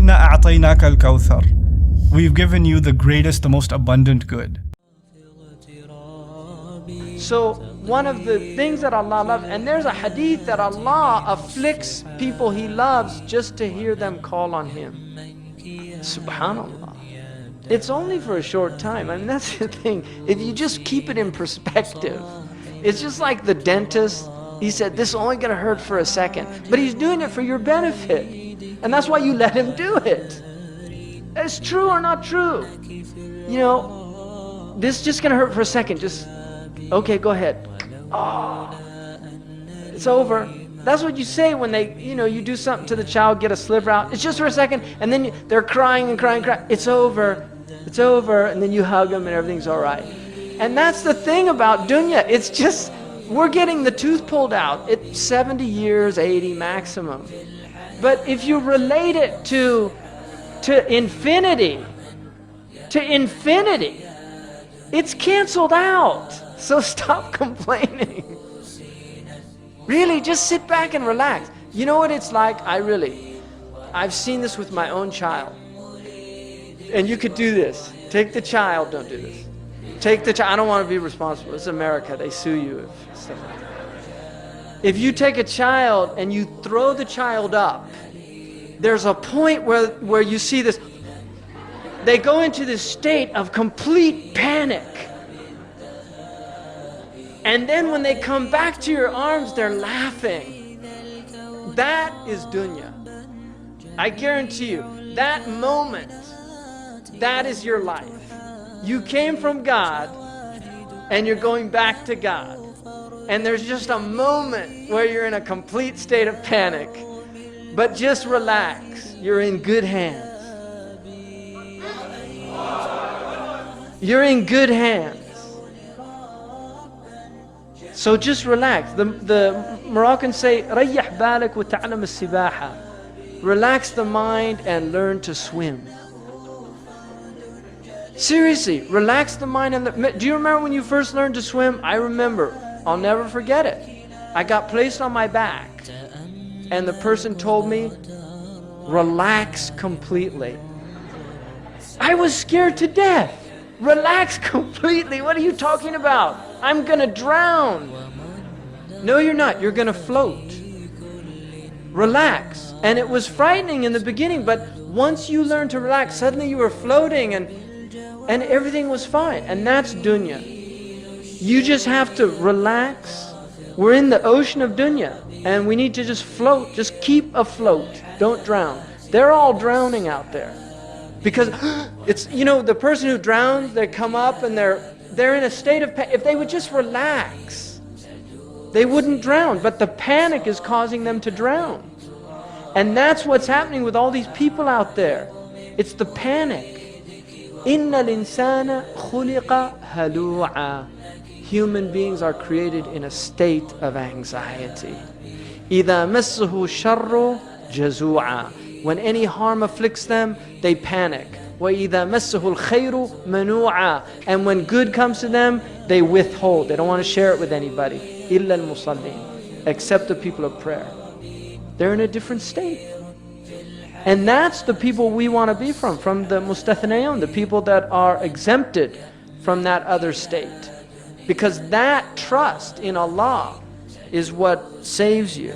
إِنَّا أَعْطَيْنَاكَ الْكَوْثَرَ. We've given you the greatest, the most abundant good. So one of the things that Allah loves, and there's a hadith that Allah afflicts people He loves just to hear them call on Him. Subhanallah. It's only for a short time. I mean, that's the thing. If you just keep it in perspective, it's just like the dentist. He said, this is only going to hurt for a second. But he's doing it for your benefit. And that's why you let him do it. It's true or not true. You know, this is just going to hurt for a second. Just, okay, go ahead. Oh, it's over. That's what you say when they, you do something to the child, get a sliver out. It's just for a second. And then they're crying and crying and crying. It's over. It's over. And then you hug them and everything's all right. And that's the thing about dunya. It's just, we're getting the tooth pulled out. It's 70 years, 80 maximum. But if you relate it to infinity, it's canceled out. So stop complaining. Really, just sit back and relax. You know what it's like? I've seen this with my own child. And you could do this. Take the child, don't do this. Take the child, I don't want to be responsible. It's America, they sue you if stuff like that. If you take a child and you throw the child up, there's a point where you see this, they go into this state of complete panic. And then when they come back to your arms, they're laughing. That is dunya. I guarantee you, that moment, that is your life. You came from God, and you're going back to God. And there's just a moment where you're in a complete state of panic. But just relax. You're in good hands. You're in good hands. So just relax. The Moroccans say, رَيَّحْ بَالَكْ وَتَعْلَمَ السِّبَاحَةِ. Relax the mind and learn to swim. Seriously, relax the mind. Do you remember when you first learned to swim? I remember. I'll never forget it. I got placed on my back, and the person told me, relax completely. I was scared to death. Relax completely. What are you talking about? I'm going to drown. No, you're not. You're going to float. Relax. And it was frightening in the beginning, but once you learned to relax, suddenly you were floating and everything was fine. And that's dunya. You just have to relax. We're in the ocean of dunya, and we need to just float. Just keep afloat. Don't drown. They're all drowning out there. Because it's, the person who drowns, they come up and they're in a state of panic. If they would just relax, they wouldn't drown. But the panic is causing them to drown. And that's what's happening with all these people out there. It's the panic. إِنَّ الْإِنسَانَ خُلِقَ هَلُوعًا. Human beings are created in a state of anxiety. إِذَا مَسَّهُ الشَّرُّ جَزُوعًا. When any harm afflicts them, they panic. وَإِذَا مَسَّهُ الْخَيْرُ مَنُوعًا. And when good comes to them, they withhold. They don't want to share it with anybody. إِلَّا الْمُصَلِّينَ. Except the people of prayer. They're in a different state. And that's the people we want to be from the mustathnayun, the people that are exempted from that other state. Because that trust in Allah is what saves you.